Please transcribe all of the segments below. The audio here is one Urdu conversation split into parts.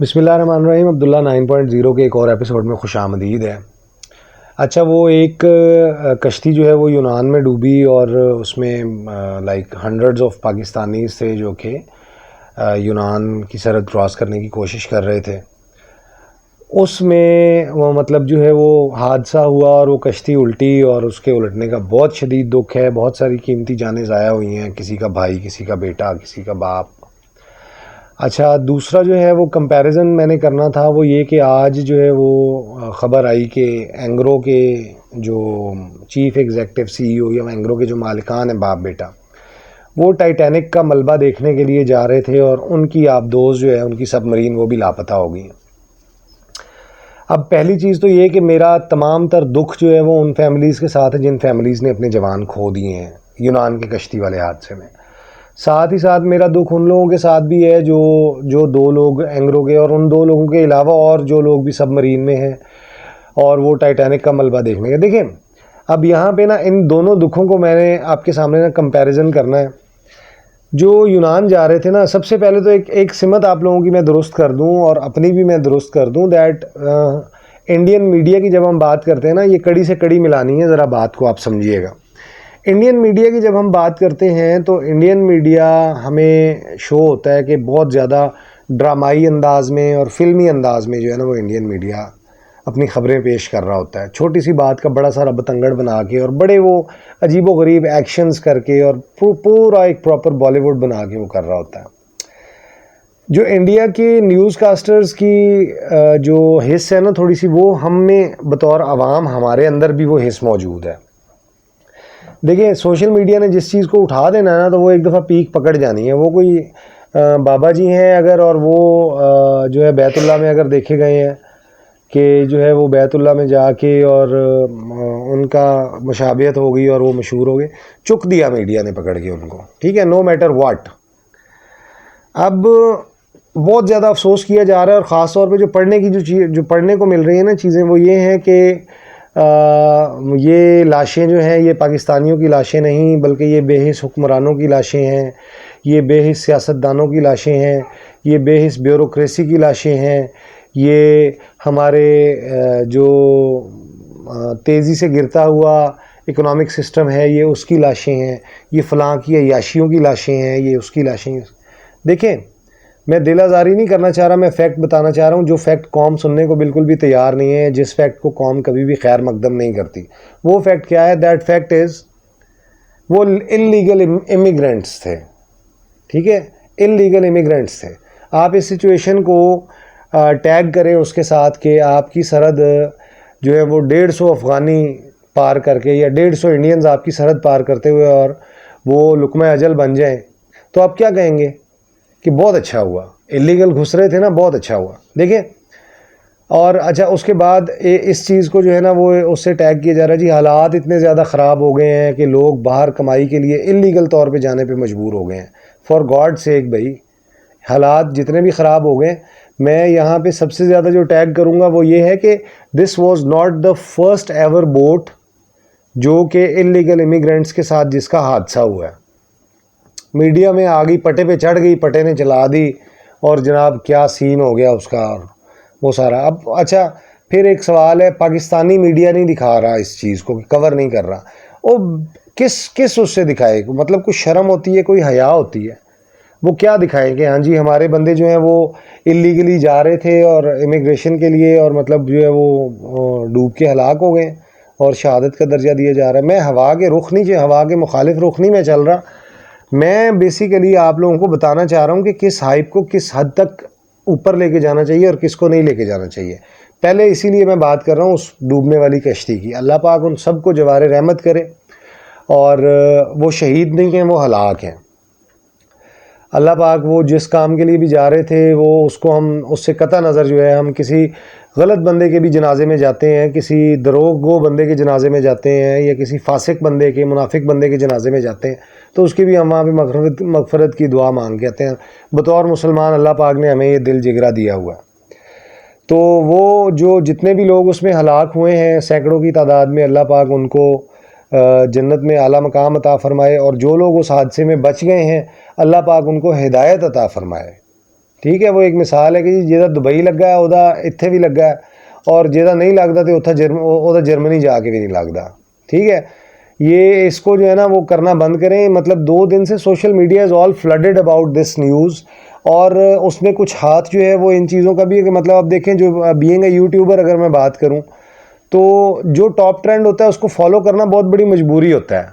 بسم اللہ الرحمن الرحیم. عبداللہ 9.0 کے ایک اور ایپیسوڈ میں خوش آمدید ہے. اچھا، وہ ایک کشتی جو ہے وہ یونان میں ڈوبی اور اس میں لائک ہنڈریڈز آف پاکستانیز تھے جو کہ یونان کی سرحد کراس کرنے کی کوشش کر رہے تھے. اس میں وہ مطلب جو ہے وہ حادثہ ہوا اور وہ کشتی الٹی اور اس کے الٹنے کا بہت شدید دکھ ہے. بہت ساری قیمتی جانیں ضائع ہوئی ہیں، کسی کا بھائی، کسی کا بیٹا، کسی کا باپ. اچھا، دوسرا جو ہے وہ کمپیریزن میں نے کرنا تھا وہ یہ کہ آج جو ہے وہ خبر آئی کہ اینگرو کے جو چیف ایگزیکٹو CEO یا اینگرو کے جو مالکان ہیں باپ بیٹا، وہ ٹائٹینک کا ملبہ دیکھنے کے لیے جا رہے تھے اور ان کی آبدوز جو ہے ان کی سب مرین وہ بھی لاپتہ ہو گئی ہیں. اب پہلی چیز تو یہ کہ میرا تمام تر دکھ جو ہے وہ ان فیملیز کے ساتھ ہے جن فیملیز نے اپنے جوان کھو دیے ہیں یونان کے کشتی والے حادثے میں. ساتھ ہی ساتھ میرا دکھ ان لوگوں کے ساتھ بھی ہے جو دو لوگ اینگرو کے اور ان دو لوگوں کے علاوہ اور جو لوگ بھی سب مرین میں ہیں اور وہ ٹائٹینک کا ملبہ دیکھنے کے. دیکھیں، اب یہاں پہ نا ان دونوں دکھوں کو میں نے آپ کے سامنے نا کمپیریزن کرنا ہے. جو یونان جا رہے تھے نا، سب سے پہلے تو ایک سمت آپ لوگوں کی میں درست کر دوں اور اپنی بھی میں درست کر دوں دیٹ انڈین میڈیا کی جب ہم بات کرتے ہیں نا، یہ کڑی سے کڑی ملانی ہے. ذرا بات کو آپ سمجھیے گا. انڈین میڈیا کی جب ہم بات کرتے ہیں تو انڈین میڈیا ہمیں شو ہوتا ہے کہ بہت زیادہ ڈرامائی انداز میں اور فلمی انداز میں جو ہے نا وہ انڈین میڈیا اپنی خبریں پیش کر رہا ہوتا ہے. چھوٹی سی بات کا بڑا سارا بتنگڑ بنا کے اور بڑے وہ عجیب و غریب ایکشنز کر کے اور پورا ایک پراپر بالی ووڈ بنا کے وہ کر رہا ہوتا ہے. جو انڈیا کے نیوز کاسٹرز کی جو حص ہے نا تھوڑی سی، وہ ہم میں بطور عوام ہمارے اندر بھی وہ حص موجود ہے. دیکھیں، سوشل میڈیا نے جس چیز کو اٹھا دینا ہے نا تو وہ ایک دفعہ پیک پکڑ جانی ہے. وہ کوئی بابا جی ہیں اگر اور وہ جو ہے بیت اللہ میں اگر دیکھے گئے ہیں کہ جو ہے وہ بیت اللہ میں جا کے اور ان کا مشابہت ہو گئی اور وہ مشہور ہو گئے، چک دیا میڈیا نے پکڑ کے ان کو. ٹھیک ہے، نو میٹر واٹ. اب بہت زیادہ افسوس کیا جا رہا ہے اور خاص طور پہ جو پڑھنے کی جو پڑھنے کو مل رہی ہیں نا چیزیں، وہ یہ ہیں کہ یہ لاشیں جو ہیں یہ پاکستانیوں کی لاشیں نہیں بلکہ یہ بے حس حکمرانوں کی لاشیں ہیں، یہ بے حس سیاستدانوں کی لاشیں ہیں، یہ بے حس بیوروکریسی کی لاشیں ہیں، یہ ہمارے جو تیزی سے گرتا ہوا اکنامک سسٹم ہے یہ اس کی لاشیں ہیں، یہ فلاں کی عیاشیوں کی لاشیں ہیں، یہ اس کی لاشیں ہیں. دیکھیں، میں دل آزاری نہیں کرنا چاہ رہا، میں فیکٹ بتانا چاہ رہا ہوں جو فیکٹ قوم سننے کو بالکل بھی تیار نہیں ہے، جس فیکٹ کو قوم کبھی بھی خیر مقدم نہیں کرتی. وہ فیکٹ کیا ہے؟ دیٹ فیکٹ از وہ انلیگل امیگرینٹس تھے. ٹھیک ہے، انلیگل امیگرینٹس تھے. آپ اس سچویشن کو ٹیگ کریں اس کے ساتھ کہ آپ کی سرحد جو ہے وہ 150 افغانی پار کر کے یا 150 انڈینز آپ کی سرحد پار کرتے ہوئے اور وہ لقمہ اجل بن جائیں، تو آپ کیا کہیں گے کہ بہت اچھا ہوا، انلیگل گھس رہے تھے نا، بہت اچھا ہوا. دیکھیں، اور اچھا اس کے بعد اس چیز کو جو ہے نا وہ اس سے ٹیگ کیا جا رہا ہے جی حالات اتنے زیادہ خراب ہو گئے ہیں کہ لوگ باہر کمائی کے لیے انلیگل طور پہ جانے پہ مجبور ہو گئے ہیں. فار گاڈ سیک بھائی، حالات جتنے بھی خراب ہو گئے، میں یہاں پہ سب سے زیادہ جو ٹیگ کروں گا وہ یہ ہے کہ this was not the first ever bot جو کہ انلیگل امیگرینٹس کے ساتھ جس کا حادثہ ہوا ہے. میڈیا میں آ گئی، پٹے پہ چڑھ گئی، پٹے نے چلا دی اور جناب کیا سین ہو گیا اس کا اور وہ سارا. اب اچھا پھر ایک سوال ہے، پاکستانی میڈیا نہیں دکھا رہا اس چیز کو، کور نہیں کر رہا، وہ کس اس سے دکھائے؟ مطلب کچھ شرم ہوتی ہے، کوئی حیا ہوتی ہے؟ وہ کیا دکھائیں کہ ہاں جی ہمارے بندے جو ہیں وہ انلیگلی جا رہے تھے اور امیگریشن کے لیے اور مطلب جو ہے وہ ڈوب کے ہلاک ہو گئے اور شہادت کا درجہ دیا جا رہا ہے. میں ہوا کے مخالف رخ نہیں میں چل رہا. میں بیسیکلی آپ لوگوں کو بتانا چاہ رہا ہوں کہ کس ہائپ کو کس حد تک اوپر لے کے جانا چاہیے اور کس کو نہیں لے کے جانا چاہیے. پہلے اسی لیے میں بات کر رہا ہوں اس ڈوبنے والی کشتی کی. اللہ پاک ان سب کو جوار رحمت کرے، اور وہ شہید نہیں ہیں، وہ ہلاک ہیں. اللہ پاک وہ جس کام کے لیے بھی جا رہے تھے وہ اس کو ہم اس سے قطع نظر جو ہے ہم کسی غلط بندے کے بھی جنازے میں جاتے ہیں، کسی دروغ گو بندے کے جنازے میں جاتے ہیں یا کسی فاسق بندے کے، منافق بندے کے جنازے میں جاتے ہیں تو اس کی بھی ہم وہاں پہ مغفرت کی دعا مانگ کے آتے ہیں. بطور مسلمان اللہ پاک نے ہمیں یہ دل جگرا دیا ہوا ہے. تو وہ جو جتنے بھی لوگ اس میں ہلاک ہوئے ہیں سینکڑوں کی تعداد میں، اللہ پاک ان کو جنت میں اعلیٰ مقام عطا فرمائے، اور جو لوگ اس حادثے میں بچ گئے ہیں اللہ پاک ان کو ہدایت عطا فرمائے. ٹھیک ہے, وہ ایک مثال ہے کہ جی جہاں دبئی لگا ہے وہ اتنے بھی لگا ہے, اور جہاں نہیں لگتا تو اتنا جرمنی جا کے بھی نہیں لگتا. ٹھیک ہے, یہ اس کو جو ہے نا وہ کرنا بند کریں. مطلب 2 دن سے social media is all flooded about this news, اور اس میں کچھ ہاتھ جو ہے وہ ان چیزوں کا بھی ہے کہ مطلب اب دیکھیں جو بینگ اے یوٹیوبر اگر میں بات کروں تو جو ٹاپ ٹرینڈ ہوتا ہے اس کو فالو کرنا بہت بڑی مجبوری ہوتا ہے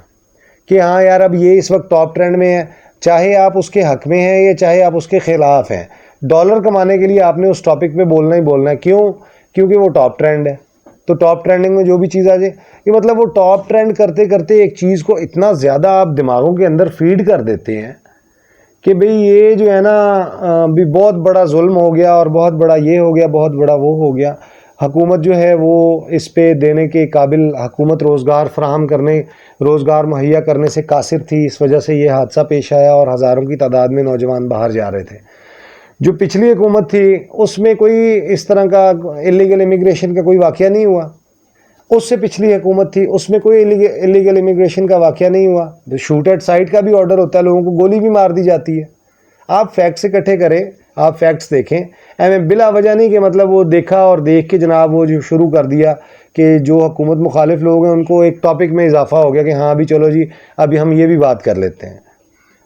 کہ ہاں یار اب یہ اس وقت ٹاپ ٹرینڈ میں ہے, چاہے آپ اس کے حق میں ہیں یا چاہے آپ اس کے خلاف ہیں, ڈالر کمانے کے لیے آپ نے اس ٹاپک پہ بولنا ہی بولنا ہے. کیوں؟ کیونکہ وہ ٹاپ ٹرینڈ ہے. تو ٹاپ ٹرینڈنگ میں جو بھی چیز آ جائے, یہ مطلب وہ ٹاپ ٹرینڈ کرتے کرتے ایک چیز کو اتنا زیادہ آپ دماغوں کے اندر فیڈ کر دیتے ہیں کہ بھئی یہ جو ہے نا بھی بہت بڑا ظلم ہو گیا اور بہت بڑا یہ ہو گیا, بہت بڑا وہ ہو گیا. حکومت جو ہے وہ اس پہ دینے کے قابل, حکومت روزگار فراہم کرنے, روزگار مہیا کرنے سے قاصر تھی, اس وجہ سے یہ حادثہ پیش آیا اور ہزاروں کی تعداد میں نوجوان باہر جا رہے تھے. جو پچھلی حکومت تھی اس میں کوئی اس طرح کا الیگل امیگریشن کا کوئی واقعہ نہیں ہوا. اس سے پچھلی حکومت تھی اس میں کوئی الیگل امیگریشن کا واقعہ نہیں ہوا. شوٹ ایٹ سائٹ کا بھی آرڈر ہوتا ہے, لوگوں کو گولی بھی مار دی جاتی ہے. آپ فیکٹس اکٹھے کریں, آپ فیکٹس دیکھیں, ایویں بلا وجہ نہیں کہ مطلب وہ دیکھا اور دیکھ کے جناب وہ جو شروع کر دیا کہ جو حکومت مخالف لوگ ہیں ان کو ایک ٹاپک میں اضافہ ہو گیا کہ ہاں ابھی چلو جی ابھی ہم یہ بھی بات کر لیتے ہیں.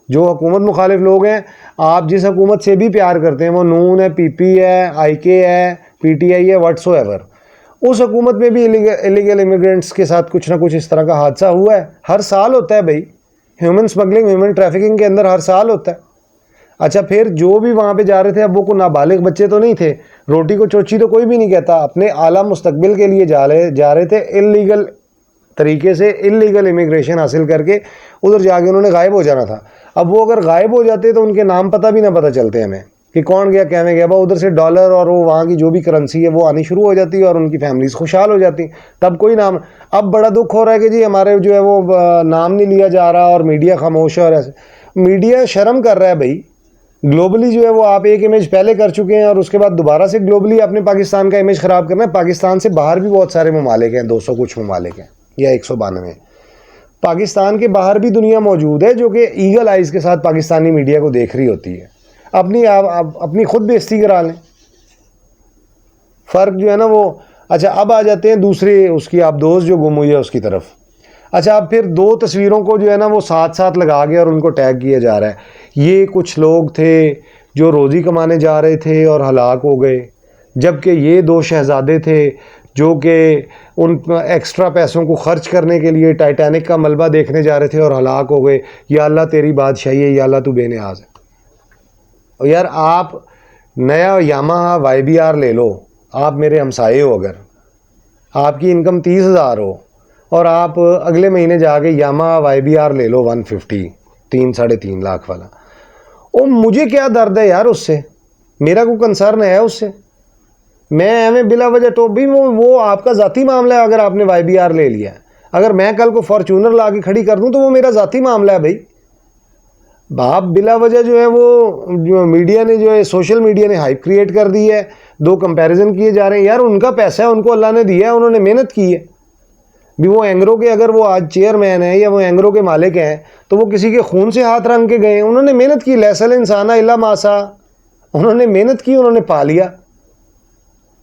جو حکومت مخالف لوگ ہیں, آپ جس حکومت سے بھی پیار کرتے ہیں, وہ نون ہے, پی پی ہے, آئی کے ہے, پی ٹی آئی ہے, واٹس ایور, اس حکومت میں بھی الیگل امیگرینٹس کے ساتھ کچھ نہ کچھ اس طرح کا حادثہ ہوا ہے. ہر سال ہوتا ہے بھائی, ہیومن سمگلنگ, ہیومن ٹریفکنگ کے اندر ہر سال ہوتا ہے. اچھا پھر جو بھی وہاں پہ جا رہے تھے, اب وہ کوئی نابالغ بچے تو نہیں تھے, روٹی کو چوچی تو کوئی بھی نہیں کہتا, اپنے اعلیٰ مستقبل کے لیے جا رہے تھے, انلیگل طریقے سے انلیگل امیگریشن حاصل کر کے ادھر جا کے انہوں نے غائب ہو جانا تھا. اب وہ اگر غائب ہو جاتے تو ان کے نام پتہ بھی نہ پتہ چلتے ہمیں کہ کون گیا کیویں گیا. ادھر سے ڈالر اور وہ وہاں کی جو بھی کرنسی ہے وہ آنی شروع ہو جاتی ہے اور ان کی فیملیز خوشحال ہو جاتی, تب کوئی نام. اب بڑا دکھ ہو رہا ہے کہ جی ہمارے جو ہے وہ نام نہیں لیا جا رہا اور میڈیا خاموش ہے. اور ایسے میڈیا شرم کر رہا ہے بھائی. گلوبلی جو ہے وہ آپ ایک امیج پہلے کر چکے ہیں اور اس کے بعد دوبارہ سے گلوبلی اپنے پاکستان کا امیج خراب کرنا ہے. پاکستان سے باہر بھی بہت سارے ممالک ہیں, 200 کچھ ممالک ہیں یا 192. پاکستان کے باہر بھی دنیا موجود ہے جو کہ ایگل آئیز کے ساتھ پاکستانی میڈیا کو دیکھ رہی ہوتی ہے. اپنی خود بےزتی کرا لیں. فرق جو ہے نا وہ, اچھا اب آ جاتے ہیں دوسری اس کی آپ دوست جو گم ہوئی ہے اس کی طرف. اچھا اب پھر 2 تصویروں کو جو ہے نا وہ ساتھ ساتھ لگا کے اور ان کو ٹیگ کیا جا رہا ہے. یہ کچھ لوگ تھے جو روزی کمانے جا رہے تھے اور ہلاک ہو گئے, جبکہ یہ 2 شہزادے تھے جو کہ ان ایکسٹرا پیسوں کو خرچ کرنے کے لیے ٹائٹینک کا ملبہ دیکھنے جا رہے تھے اور ہلاک ہو گئے. یا اللہ تیری بادشاہی ہے, یا اللہ تو بے نیاز ہے. اور یار آپ نیا یاماہا وائی بی آر لے لو, آپ میرے ہمسائے ہو, اگر آپ کی انکم 30,000 ہو اور آپ اگلے مہینے جا کے یاماہا وائی بی آر لے لو 150, 3-3.5 لاکھ والا, او مجھے کیا درد ہے یار اس سے, میرا کوئی کنسرن ہے اس سے. میں ایویں بلا وجہ ٹوپ بھی وہ آپ کا ذاتی معاملہ ہے. اگر آپ نے وائی بی آر لے لیا ہے, اگر میں کل کو فارچونر لا کے کھڑی کر دوں تو وہ میرا ذاتی معاملہ ہے بھائی. باپ بلا وجہ جو ہے وہ جو میڈیا نے جو ہے سوشل میڈیا نے ہائپ کریٹ کر دی ہے, 2 کمپیریزن کیے جا رہے ہیں. یار ان کا پیسہ ہے, ان کو اللہ نے دیا ہے, انہوں نے محنت کی ہے. بھی وہ اینگرو کے اگر وہ آج چیئرمین ہیں یا وہ اینگرو کے مالک ہیں تو وہ کسی کے خون سے ہاتھ رنگ کے گئے, انہوں نے محنت کی. لیسل انسان الا ماسا, انہوں نے محنت کی, انہوں نے پا لیا.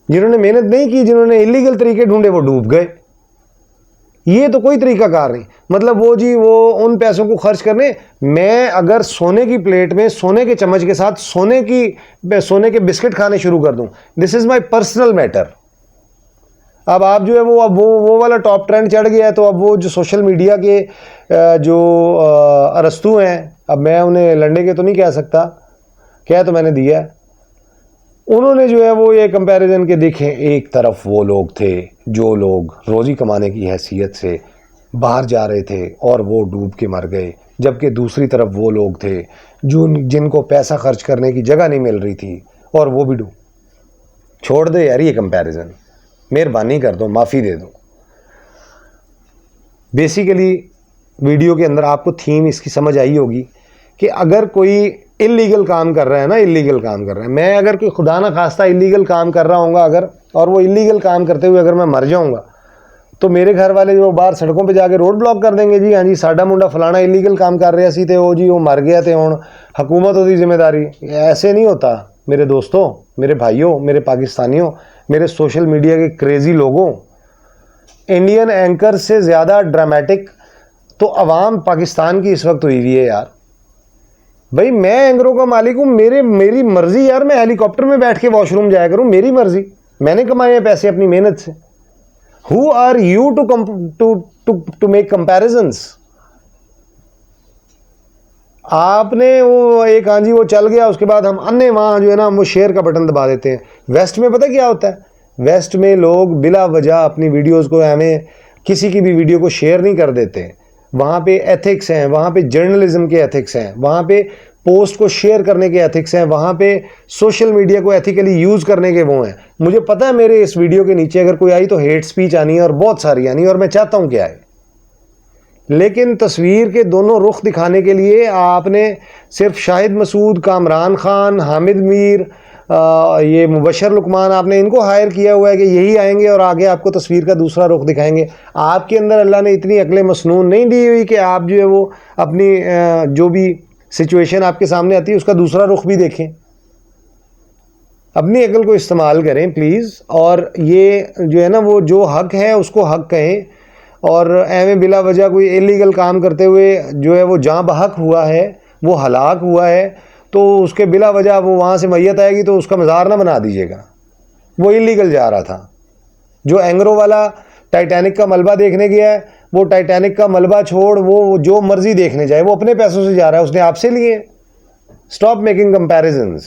جنہوں نے محنت نہیں کی, جنہوں نے انلیگل طریقے ڈھونڈے, وہ ڈوب گئے. یہ تو کوئی طریقہ کار نہیں. مطلب وہ جی وہ ان پیسوں کو خرچ کرنے, میں اگر سونے کی پلیٹ میں سونے کے چمچ کے ساتھ سونے کے بسکٹ کھانے شروع کر دوں, دس از مائی پرسنل میٹر. اب آپ جو ہے وہ والا ٹاپ ٹرینڈ چڑھ گیا ہے, تو اب وہ جو سوشل میڈیا کے جو ارسطو ہیں, اب میں انہیں لنڈے کے تو نہیں کہہ سکتا, کہہ تو میں نے دیا ہے, انہوں نے جو ہے وہ یہ کمپیریزن کے دیکھیں, ایک طرف وہ لوگ تھے جو لوگ روزی کمانے کی حیثیت سے باہر جا رہے تھے اور وہ ڈوب کے مر گئے, جبکہ دوسری طرف وہ لوگ تھے جن کو پیسہ خرچ کرنے کی جگہ نہیں مل رہی تھی اور وہ بھی ڈوب. چھوڑ دے یار یہ کمپیریزن, مہربانی کر دو, معافی دے دو. بیسیکلی ویڈیو کے اندر آپ کو تھیم اس کی سمجھ آئی ہوگی کہ اگر کوئی انلیگل کام کر رہا ہے نا, انلیگل کام کر رہا ہے, میں اگر کوئی خدا نہ خواستہ انلیگل کام کر رہا ہوں گا اگر, اور وہ انلیگل کام کرتے ہوئے اگر میں مر جاؤں گا تو میرے گھر والے جو باہر سڑکوں پہ جا کے روڈ بلاک کر دیں گے, جی ہاں جی ساڈا منڈا فلانا انلیگل کام کر رہا سی تے وہ جی وہ مر گیا تے ہن حکومت ہوتی ذمہ داری. ایسے نہیں ہوتا. میرے دوستوں, میرے بھائیوں, میرے پاکستانیوں, میرے سوشل میڈیا کے کریزی لوگوں, انڈین اینکر سے زیادہ ڈرامیٹک تو عوام پاکستان کی اس وقت ہوئی ہوئی ہے یار. بھائی میں اینکروں کا مالک ہوں, میری مرضی یار, میں ہیلی کاپٹر میں بیٹھ کے واش روم جایا کروں, میری مرضی, میں نے کمائے ہیں پیسے اپنی محنت سے. Who are you to make comparisons؟ آپ نے وہ ایک ہاں جی وہ چل گیا, اس کے بعد ہم انے وہاں جو ہے نا ہم وہ شیئر کا بٹن دبا دیتے ہیں. ویسٹ میں پتہ کیا ہوتا ہے, ویسٹ میں لوگ بلا وجہ اپنی ویڈیوز کو, ہمیں کسی کی بھی ویڈیو کو شیئر نہیں کر دیتے. وہاں پہ ایتھکس ہیں, وہاں پہ جرنلزم کے ایتھکس ہیں, وہاں پہ پوسٹ کو شیئر کرنے کے ایتھکس ہیں, وہاں پہ سوشل میڈیا کو ایتھیکلی یوز کرنے کے وہ ہیں. مجھے پتہ ہے میرے اس ویڈیو کے نیچے اگر کوئی آئی تو ہیٹ سپیچ آنی ہے, اور بہت ساری آنی ہے, اور میں چاہتا ہوں کہ آئے. لیکن تصویر کے دونوں رخ دکھانے کے لیے آپ نے صرف شاہد مسعود, کامران خان, حامد میر, یہ مبشر لقمان, آپ نے ان کو ہائر کیا ہوا ہے کہ یہی آئیں گے اور آگے آپ کو تصویر کا دوسرا رخ دکھائیں گے. آپ کے اندر اللہ نے اتنی عقل مسنون نہیں دی ہوئی کہ آپ جو ہے وہ اپنی جو بھی سچویشن آپ کے سامنے آتی ہے اس کا دوسرا رخ بھی دیکھیں. اپنی عقل کو استعمال کریں پلیز, اور یہ جو ہے نا وہ جو حق ہے اس کو حق کہیں, اور ایویں بلا وجہ کوئی ایلیگل کام کرتے ہوئے جو ہے وہ جاں بحق ہوا ہے, وہ ہلاک ہوا ہے, تو اس کے بلا وجہ وہ وہاں سے میت آئے گی تو اس کا مزار نہ بنا دیجیے گا. وہ ایلیگل جا رہا تھا. جو اینگرو والا ٹائٹینک کا ملبہ دیکھنے گیا ہے, وہ ٹائٹینک کا ملبہ چھوڑ وہ جو مرضی دیکھنے جائے, وہ اپنے پیسوں سے جا رہا ہے, اس نے آپ سے لیے. Stop making کمپیریزنز.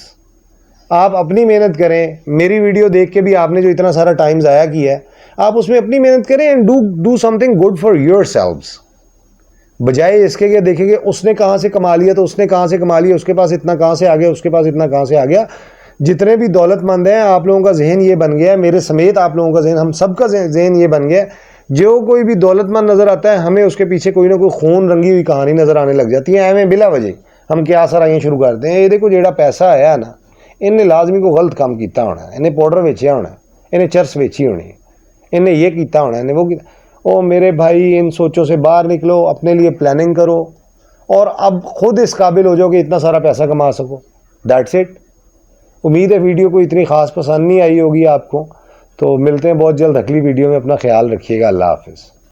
آپ اپنی محنت کریں. میری ویڈیو دیکھ کے بھی آپ نے جو اتنا سارا ٹائم ضائع کیا ہے, آپ اس میں اپنی محنت کریں and do some thing good for your selves, بجائے اس کے کہ دیکھیں کہ اس نے کہاں سے کما لیا تو اس نے کہاں سے کما لیا, اس کے پاس اتنا کہاں سے آ گیا, اس کے پاس اتنا کہاں سے آ گیا. جتنے بھی دولت مند ہیں آپ لوگوں کا ذہن یہ بن گیا ہے, میرے سمیت آپ لوگوں کا ذہن, ہم سب کا ذہن یہ بن گیا ہے, جو کوئی بھی دولت مند نظر آتا ہے ہمیں اس کے پیچھے کوئی نہ کوئی خون رنگی ہوئی کہانی نظر آنے لگ جاتی ہے. ہمیں بلا وجہ ہم کیا سرائیاں شروع کرتے ہیں. یہ دیکھو جیڑا پیسہ آیا نا, انہیں لازمی کو غلط کام کیتا ہونا ہے, انہیں پاؤڈر بیچیا ہونا ہے, انہیں چرس بیچی ہونی ہے, انہیں یہ کیتا ہونا ہے, انہیں وہ کیتا. او میرے بھائی, ان سوچوں سے باہر نکلو, اپنے لیے پلاننگ کرو, اور اب خود اس قابل ہو جاؤ کہ اتنا سارا پیسہ کما سکو. That's it. امید ہے ویڈیو کو اتنی خاص پسند نہیں آئی ہوگی آپ کو, تو ملتے ہیں بہت جلد اگلی ویڈیو میں. اپنا خیال رکھیے گا. اللہ حافظ.